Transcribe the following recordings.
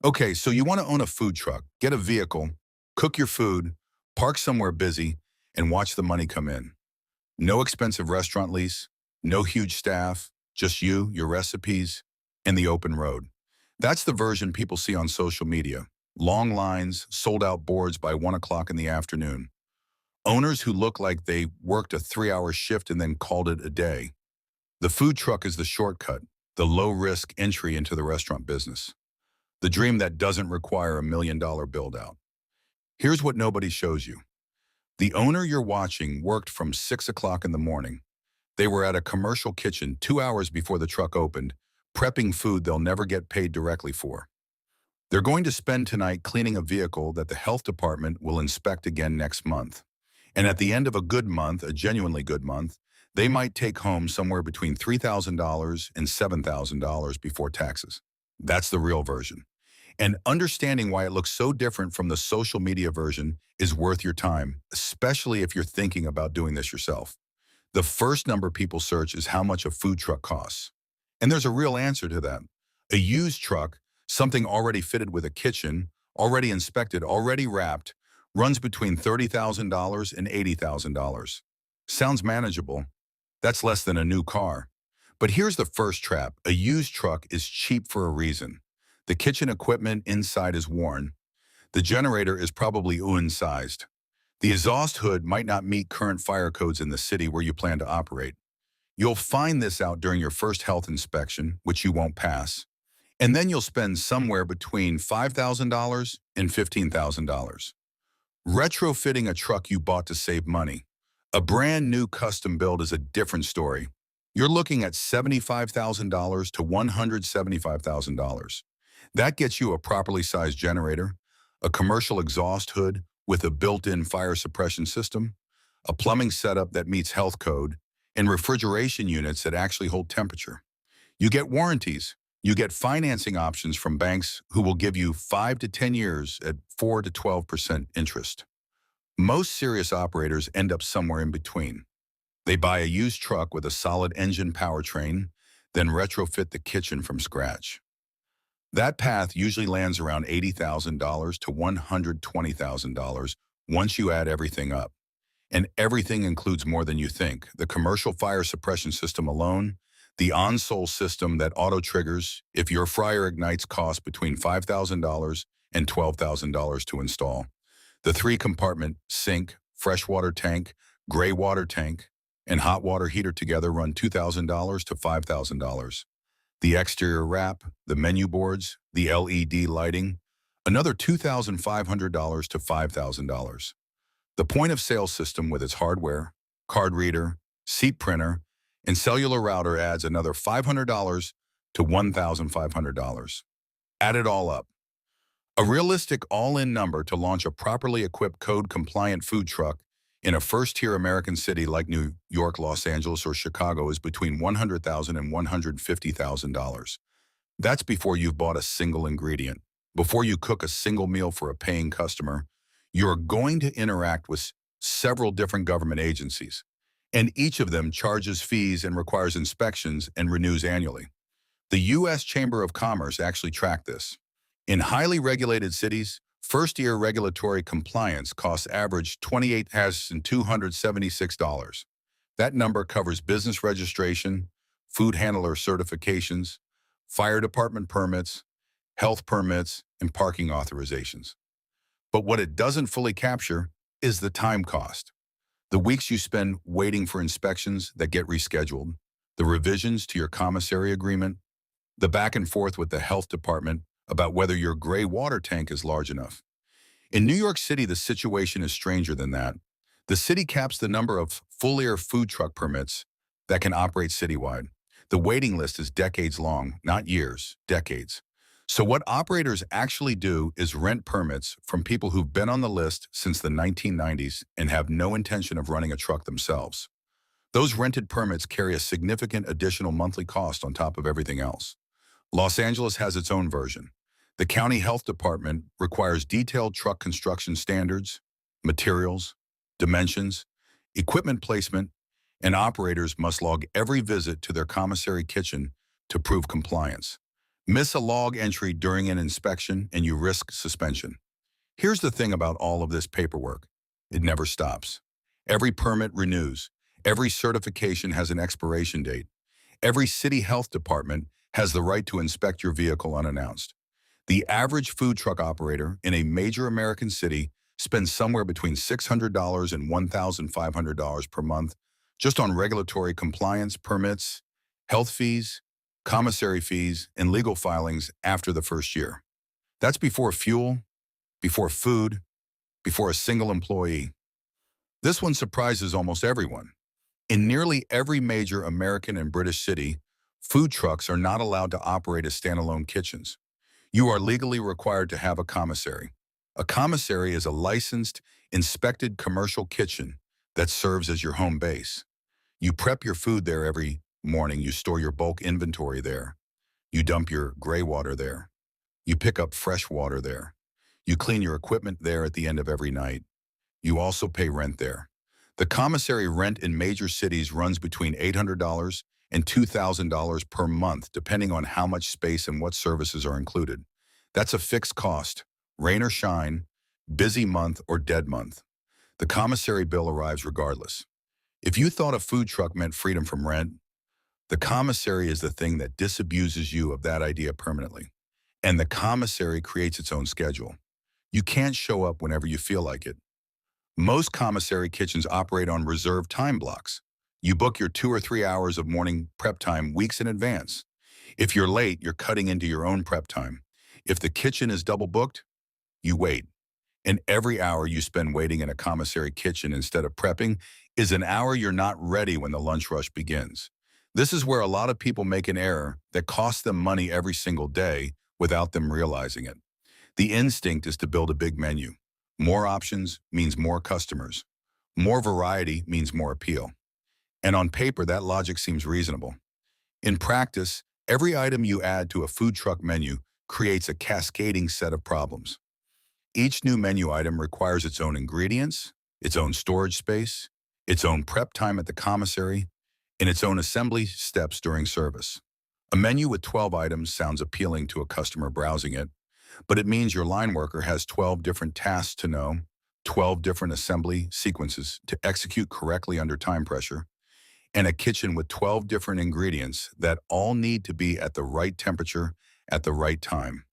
Okay, so you want to own a food truck, get a vehicle, cook your food, park somewhere busy, and watch the money come in. No expensive restaurant lease, no huge staff, just you, your recipes, and the open road. That's the version people see on social media. Long lines, sold out boards by 1 o'clock in the afternoon. Owners who look like they worked a 3-hour shift and then called it a day. The food truck is the shortcut, the low-risk entry into the restaurant business. The dream that doesn't require $1 million build out. Here's what nobody shows you. The owner you're watching worked from 6 o'clock in the morning. They were at a commercial kitchen 2 hours before the truck opened, prepping food they'll never get paid directly for. They're going to spend tonight cleaning a vehicle that the health department will inspect again next month. And at the end of a good month, a genuinely good month, they might take home somewhere between $3,000 and $7,000 before taxes. That's the real version. And understanding why it looks so different from the social media version is worth your time, especially if you're thinking about doing this yourself. The first number people search is how much a food truck costs. And there's a real answer to that. A used truck, something already fitted with a kitchen, already inspected, already wrapped, runs between $30,000 and $80,000. Sounds manageable. That's less than a new car. But here's the first trap. A used truck is cheap for a reason. The kitchen equipment inside is worn. The generator is probably UN-sized. The exhaust hood might not meet current fire codes in the city where you plan to operate. You'll find this out during your first health inspection, which you won't pass. And then you'll spend somewhere between $5,000 and $15,000. Retrofitting a truck you bought to save money. A brand new custom build is a different story. You're looking at $75,000 to $175,000. That gets you a properly sized generator, a commercial exhaust hood with a built-in fire suppression system, a plumbing setup that meets health code, and refrigeration units that actually hold temperature. You get warranties. You get financing options from banks who will give you 5 to 10 years at 4 to 12% interest. Most serious operators end up somewhere in between. They buy a used truck with a solid engine powertrain, then retrofit the kitchen from scratch. That path usually lands around $80,000 to $120,000 once you add everything up. And everything includes more than you think. The commercial fire suppression system alone, the on-sole system that auto-triggers if your fryer ignites costs between $5,000 and $12,000 to install. The three-compartment sink, freshwater tank, gray water tank, and hot water heater together run $2,000 to $5,000. The exterior wrap, the menu boards, the LED lighting, another $2,500 to $5,000. The point-of-sale system with its hardware, card reader, seat printer, and cellular router adds another $500 to $1,500. Add it all up. A realistic all-in number to launch a properly equipped code-compliant food truck in a first-tier American city like New York, Los Angeles, or Chicago is between $100,000 and $150,000. That's before you've bought a single ingredient. Before you cook a single meal for a paying customer, you're going to interact with several different government agencies, and each of them charges fees and requires inspections and renews annually. The U.S. Chamber of Commerce actually tracked this. In highly regulated cities, first-year regulatory compliance costs average $28,276. That number covers business registration, food handler certifications, fire department permits, health permits, and parking authorizations. But what it doesn't fully capture is the time cost. The weeks you spend waiting for inspections that get rescheduled, the revisions to your commissary agreement, the back and forth with the health department about whether your gray water tank is large enough. In New York City, the situation is stranger than that. The city caps the number of full-air food truck permits that can operate citywide. The waiting list is decades long, not years, decades. So what operators actually do is rent permits from people who've been on the list since the 1990s and have no intention of running a truck themselves. Those rented permits carry a significant additional monthly cost on top of everything else. Los Angeles has its own version. The county health department requires detailed truck construction standards, materials, dimensions, equipment placement, and operators must log every visit to their commissary kitchen to prove compliance. Miss a log entry during an inspection and you risk suspension. Here's the thing about all of this paperwork. It never stops. Every permit renews. Every certification has an expiration date. Every city health department has the right to inspect your vehicle unannounced. The average food truck operator in a major American city spends somewhere between $600 and $1,500 per month just on regulatory compliance permits, health fees, commissary fees, and legal filings after the first year. That's before fuel, before food, before a single employee. This one surprises almost everyone. In nearly every major American and British city, food trucks are not allowed to operate as standalone kitchens. You are legally required to have a commissary. A commissary is a licensed, inspected commercial kitchen that serves as your home base. You prep your food there every morning. You store your bulk inventory there. You dump your gray water there. You pick up fresh water there. You clean your equipment there at the end of every night. You also pay rent there. The commissary rent in major cities runs between $800 and $2,000 per month, depending on how much space and what services are included. That's a fixed cost, rain or shine, busy month or dead month. The commissary bill arrives regardless. If you thought a food truck meant freedom from rent, the commissary is the thing that disabuses you of that idea permanently. And the commissary creates its own schedule. You can't show up whenever you feel like it. Most commissary kitchens operate on reserved time blocks. You book your 2 or 3 hours of morning prep time weeks in advance. If you're late, you're cutting into your own prep time. If the kitchen is double booked, you wait. And every hour you spend waiting in a commissary kitchen instead of prepping is an hour you're not ready when the lunch rush begins. This is where a lot of people make an error that costs them money every single day without them realizing it. The instinct is to build a big menu. More options means more customers. More variety means more appeal. And on paper, that logic seems reasonable. In practice, every item you add to a food truck menu creates a cascading set of problems. Each new menu item requires its own ingredients, its own storage space, its own prep time at the commissary, and its own assembly steps during service. A menu with 12 items sounds appealing to a customer browsing it, but it means your line worker has 12 different tasks to know, 12 different assembly sequences to execute correctly under time pressure, and a kitchen with 12 different ingredients that all need to be at the right temperature at the right time.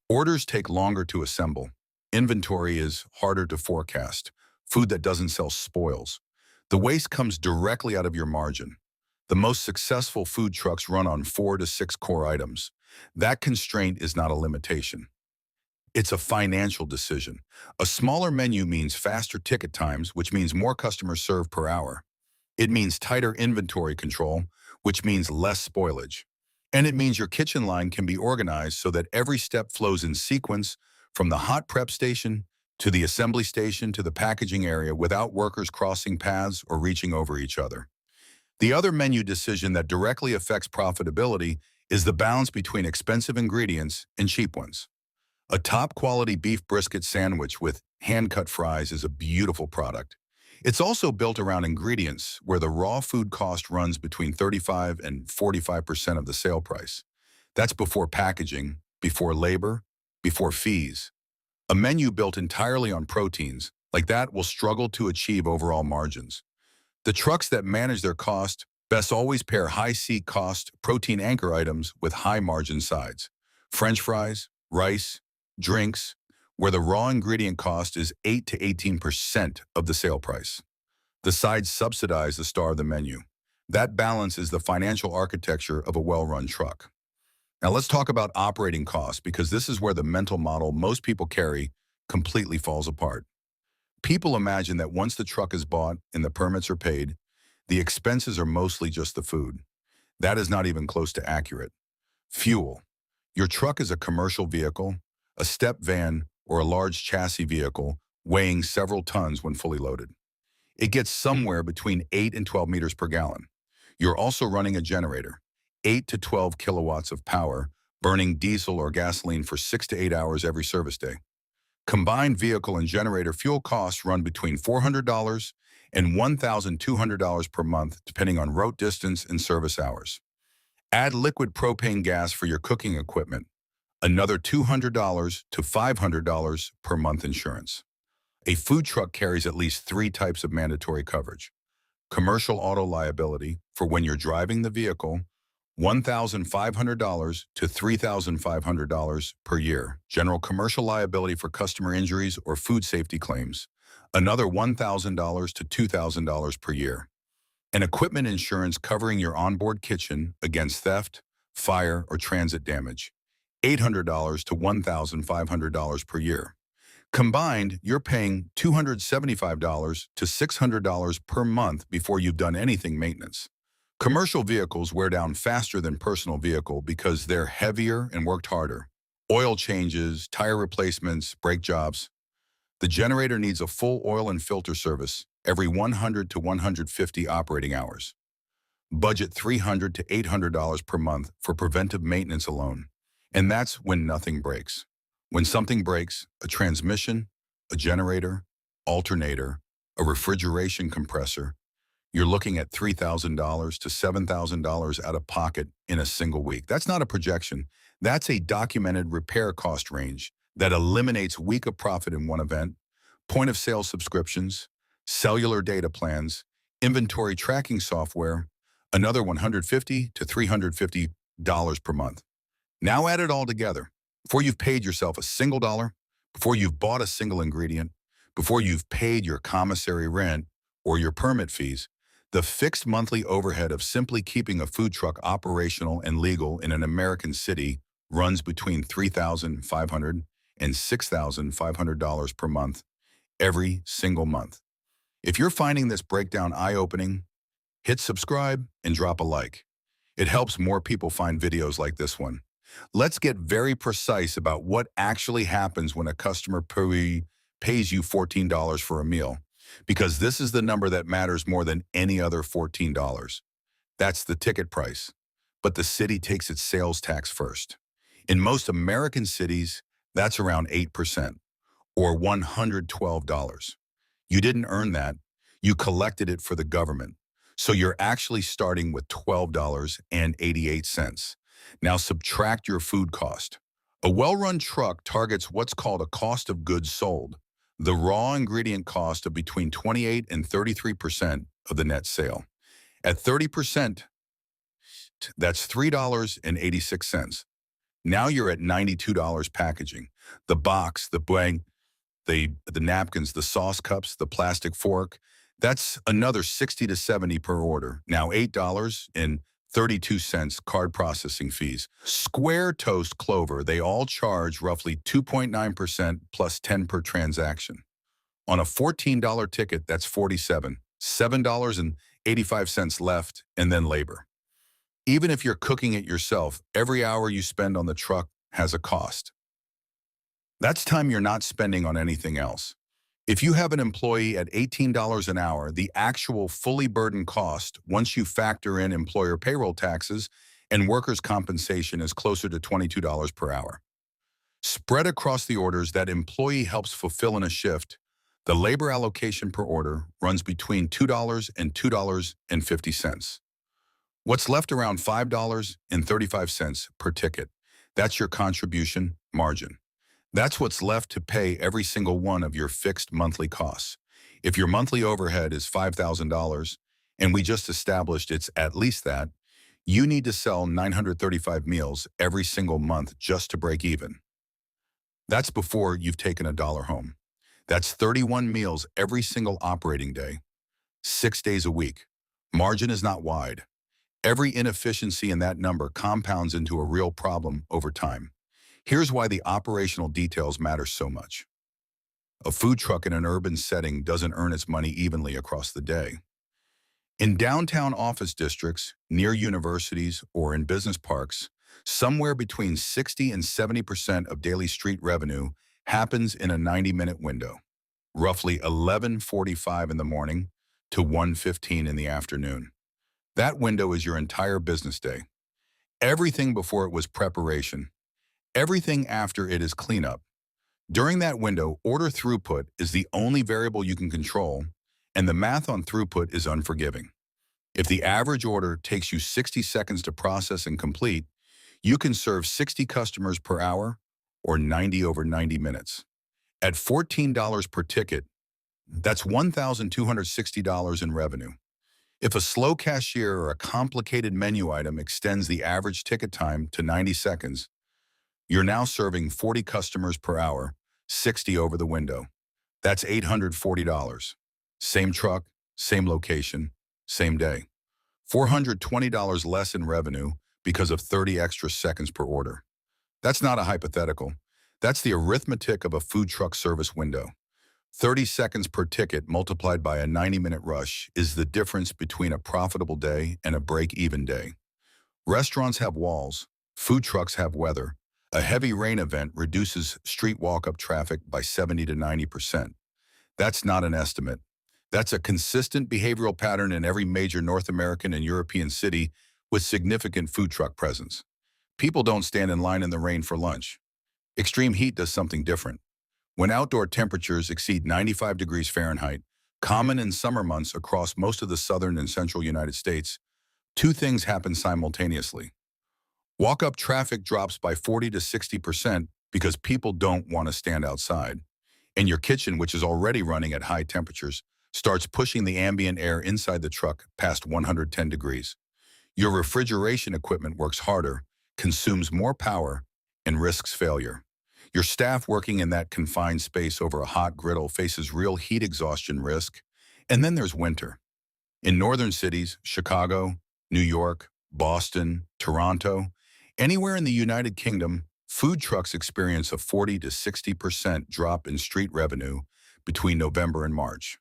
Orders take longer to assemble. Inventory is harder to forecast. Food that doesn't sell spoils. The waste comes directly out of your margin. The most successful food trucks run on 4 to 6 core items. That constraint is not a limitation. It's a financial decision. A smaller menu means faster ticket times, which means more customers served per hour. It means tighter inventory control, which means less spoilage. And it means your kitchen line can be organized so that every step flows in sequence from the hot prep station to the assembly station to the packaging area without workers crossing paths or reaching over each other. The other menu decision that directly affects profitability is the balance between expensive ingredients and cheap ones. A top-quality beef brisket sandwich with hand-cut fries is a beautiful product. It's also built around ingredients where the raw food cost runs between 35 and 45% of the sale price. That's before packaging, before labor, before fees. A menu built entirely on proteins, like that, will struggle to achieve overall margins. The trucks that manage their cost best always pair high C-cost protein anchor items with high-margin sides. French fries, rice, drinks, where the raw ingredient cost is 8 to 18% of the sale price. The sides subsidize the star of the menu. That balance is the financial architecture of a well-run truck. Now let's talk about operating costs, because this is where the mental model most people carry completely falls apart. People imagine that once the truck is bought and the permits are paid, the expenses are mostly just the food. That is not even close to accurate. Fuel. Your truck is a commercial vehicle, a step van, or a large chassis vehicle weighing several tons when fully loaded. It gets somewhere between 8 and 12 meters per gallon. You're also running a generator, 8 to 12 kilowatts of power, burning diesel or gasoline for 6 to 8 hours every service day. Combined vehicle and generator fuel costs run between $400 and $1,200 per month, depending on route distance and service hours. Add liquid propane gas for your cooking equipment, another $200 to $500 per month insurance. A food truck carries at least three types of mandatory coverage. Commercial auto liability for when you're driving the vehicle, $1,500 to $3,500 per year. General commercial liability for customer injuries or food safety claims, another $1,000 to $2,000 per year. And equipment insurance covering your onboard kitchen against theft, fire, or transit damage, $800 to $1,500 per year. Combined, you're paying $275 to $600 per month before you've done anything maintenance. Commercial vehicles wear down faster than personal vehicle because they're heavier and worked harder. Oil changes, tire replacements, brake jobs. The generator needs a full oil and filter service every 100 to 150 operating hours. Budget $300 to $800 per month for preventive maintenance alone. And that's when nothing breaks. When something breaks, a transmission, a generator, alternator, a refrigeration compressor, you're looking at $3,000 to $7,000 out of pocket in a single week. That's not a projection. That's a documented repair cost range that eliminates week of profit in one event, point of sale subscriptions, cellular data plans, inventory tracking software, another $150 to $350 per month. Now add it all together. Before you've paid yourself a single dollar, before you've bought a single ingredient, before you've paid your commissary rent or your permit fees, the fixed monthly overhead of simply keeping a food truck operational and legal in an American city runs between $3,500 and $6,500 per month, every single month. If you're finding this breakdown eye-opening, hit subscribe and drop a like. It helps more people find videos like this one. Let's get very precise about what actually happens when a customer pays you $14 for a meal, because this is the number that matters more than any other $14. That's the ticket price. But the city takes its sales tax first. In most American cities, that's around 8%, or $112. You didn't earn that. You collected it for the government. So you're actually starting with $12.88. Now subtract your food cost. A well-run truck targets what's called a cost of goods sold, the raw ingredient cost of between 28 and 33% of the net sale. At 30%, that's $3.86. Now you're at $92 packaging. The box, the blank, the napkins, the sauce cups, the plastic fork, that's another $60 to $70 per order. Now $8.32 card processing fees. Square Toast Clover, they all charge roughly 2.9% plus 10 per transaction. On a $14 ticket, that's $47, $7.85 left, and then labor. Even if you're cooking it yourself, every hour you spend on the truck has a cost. That's time you're not spending on anything else. If you have an employee at $18 an hour, the actual fully burdened cost, once you factor in employer payroll taxes and workers' compensation, is closer to $22 per hour. Spread across the orders that employee helps fulfill in a shift, the labor allocation per order runs between $2 and $2.50. What's left around $5.35 per ticket. That's your contribution margin. That's what's left to pay every single one of your fixed monthly costs. If your monthly overhead is $5,000, and we just established it's at least that, you need to sell 935 meals every single month just to break even. That's before you've taken a dollar home. That's 31 meals every single operating day, 6 days a week. Margin is not wide. Every inefficiency in that number compounds into a real problem over time. Here's why the operational details matter so much. A food truck in an urban setting doesn't earn its money evenly across the day. In downtown office districts, near universities, or in business parks, somewhere between 60 and 70% of daily street revenue happens in a 90-minute window, roughly 11:45 in the morning to 1:15 in the afternoon. That window is your entire business day. Everything before it was preparation. Everything after it is cleanup. During that window, order throughput is the only variable you can control, and the math on throughput is unforgiving. If the average order takes you 60 seconds to process and complete, you can serve 60 customers per hour or 90 over 90 minutes. At $14 per ticket, that's $1,260 in revenue. If a slow cashier or a complicated menu item extends the average ticket time to 90 seconds, you're now serving 40 customers per hour, 60 over the window. That's $840. Same truck, same location, same day. $420 less in revenue because of 30 extra seconds per order. That's not a hypothetical. That's the arithmetic of a food truck service window. 30 seconds per ticket multiplied by a 90-minute rush is the difference between a profitable day and a break-even day. Restaurants have walls. Food trucks have weather. A heavy rain event reduces street walk-up traffic by 70 to 90%. That's not an estimate. That's a consistent behavioral pattern in every major North American and European city with significant food truck presence. People don't stand in line in the rain for lunch. Extreme heat does something different. When outdoor temperatures exceed 95 degrees Fahrenheit, common in summer months across most of the southern and central United States, two things happen simultaneously. Walk-up traffic drops by 40 to 60% because people don't want to stand outside. And your kitchen, which is already running at high temperatures, starts pushing the ambient air inside the truck past 110 degrees. Your refrigeration equipment works harder, consumes more power, and risks failure. Your staff working in that confined space over a hot griddle faces real heat exhaustion risk. And then there's winter. In northern cities, Chicago, New York, Boston, Toronto, anywhere in the United Kingdom, food trucks experience a 40 to 60% drop in street revenue between November and March.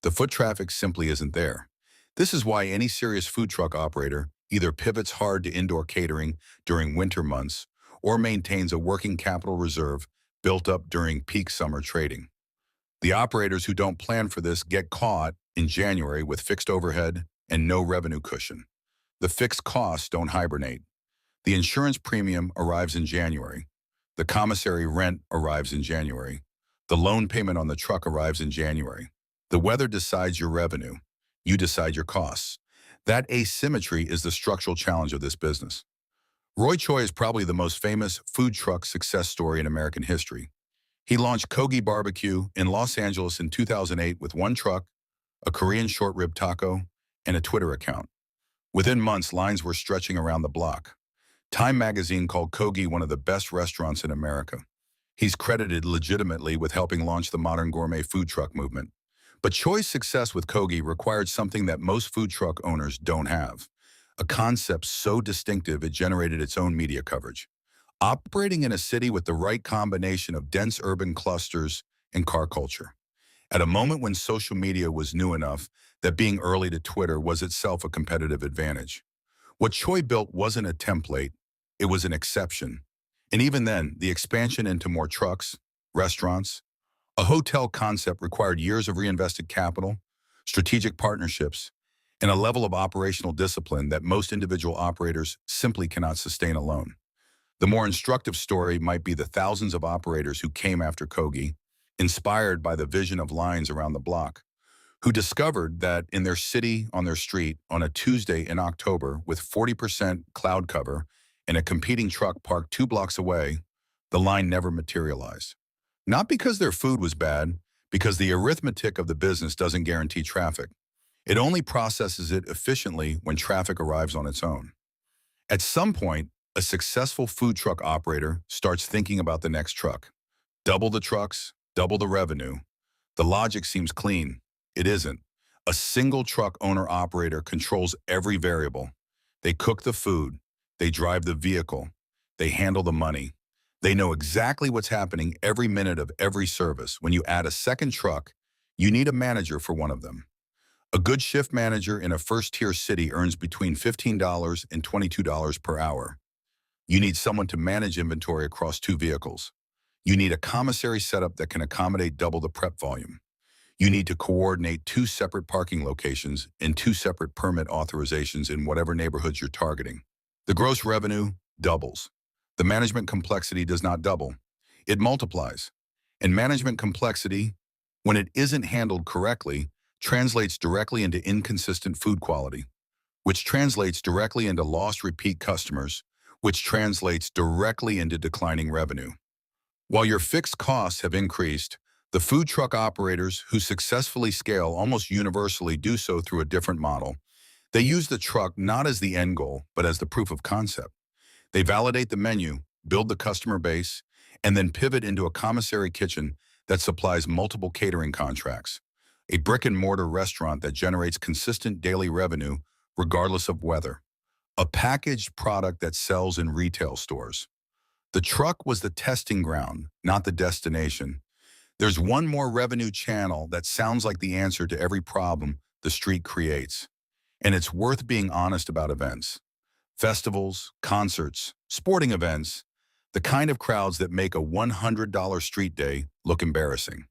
The foot traffic simply isn't there. This is why any serious food truck operator either pivots hard to indoor catering during winter months or maintains a working capital reserve built up during peak summer trading. The operators who don't plan for this get caught in January with fixed overhead and no revenue cushion. The fixed costs don't hibernate. The insurance premium arrives in January. The commissary rent arrives in January. The loan payment on the truck arrives in January. The weather decides your revenue. You decide your costs. That asymmetry is the structural challenge of this business. Roy Choi is probably the most famous food truck success story in American history. He launched Kogi Barbecue in Los Angeles in 2008 with one truck, a Korean short rib taco, and a Twitter account. Within months, lines were stretching around the block. Time magazine called Kogi one of the best restaurants in America. He's credited legitimately with helping launch the modern gourmet food truck movement. But Choi's success with Kogi required something that most food truck owners don't have. A concept so distinctive it generated its own media coverage. Operating in a city with the right combination of dense urban clusters and car culture. At a moment when social media was new enough that being early to Twitter was itself a competitive advantage. What Choi built wasn't a template, it was an exception. And even then, the expansion into more trucks, restaurants, a hotel concept required years of reinvested capital, strategic partnerships, and a level of operational discipline that most individual operators simply cannot sustain alone. The more instructive story might be the thousands of operators who came after Kogi, inspired by the vision of lines around the block, who discovered that in their city, on their street, on a Tuesday in October with 40% cloud cover and a competing truck parked 2 blocks away, the line never materialized. Not because their food was bad, because the arithmetic of the business doesn't guarantee traffic. It only processes it efficiently when traffic arrives on its own. At some point, a successful food truck operator starts thinking about the next truck. Double the trucks, double the revenue. The logic seems clean. It isn't. A single truck owner-operator controls every variable. They cook the food. They drive the vehicle. They handle the money. They know exactly what's happening every minute of every service. When you add a second truck, you need a manager for one of them. A good shift manager in a first-tier city earns between $15 and $22 per hour. You need someone to manage inventory across 2 vehicles. You need a commissary setup that can accommodate double the prep volume. You need to coordinate 2 separate parking locations and 2 separate permit authorizations in whatever neighborhoods you're targeting. The gross revenue doubles. The management complexity does not double. It multiplies. And management complexity, when it isn't handled correctly, translates directly into inconsistent food quality. which translates directly into lost repeat customers, which translates directly into declining revenue. While your fixed costs have increased, the food truck operators who successfully scale almost universally do so through a different model. They use the truck not as the end goal, but as the proof of concept. They validate the menu, build the customer base, and then pivot into a commissary kitchen that supplies multiple catering contracts, a brick-and-mortar restaurant that generates consistent daily revenue regardless of weather, a packaged product that sells in retail stores. The truck was the testing ground, not the destination. There's one more revenue channel that sounds like the answer to every problem the street creates, and it's worth being honest about events. Festivals, concerts, sporting events, the kind of crowds that make a $100 street day look embarrassing.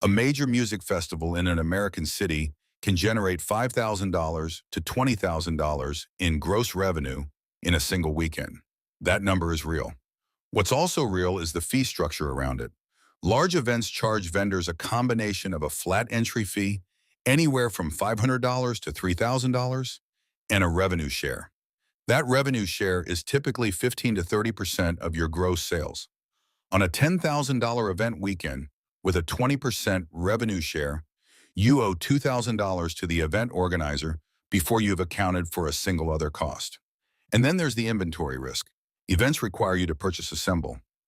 A major music festival in an American city can generate $5,000 to $20,000 in gross revenue in a single weekend. That number is real. What's also real is the fee structure around it. Large events charge vendors a combination of a flat entry fee, anywhere from $500 to $3,000, and a revenue share. That revenue share is typically 15 to 30% of your gross sales. On a $10,000 event weekend, with a 20% revenue share, you owe $2,000 to the event organizer before you've accounted for a single other cost. And then there's the inventory risk. Events require you to purchase assemble.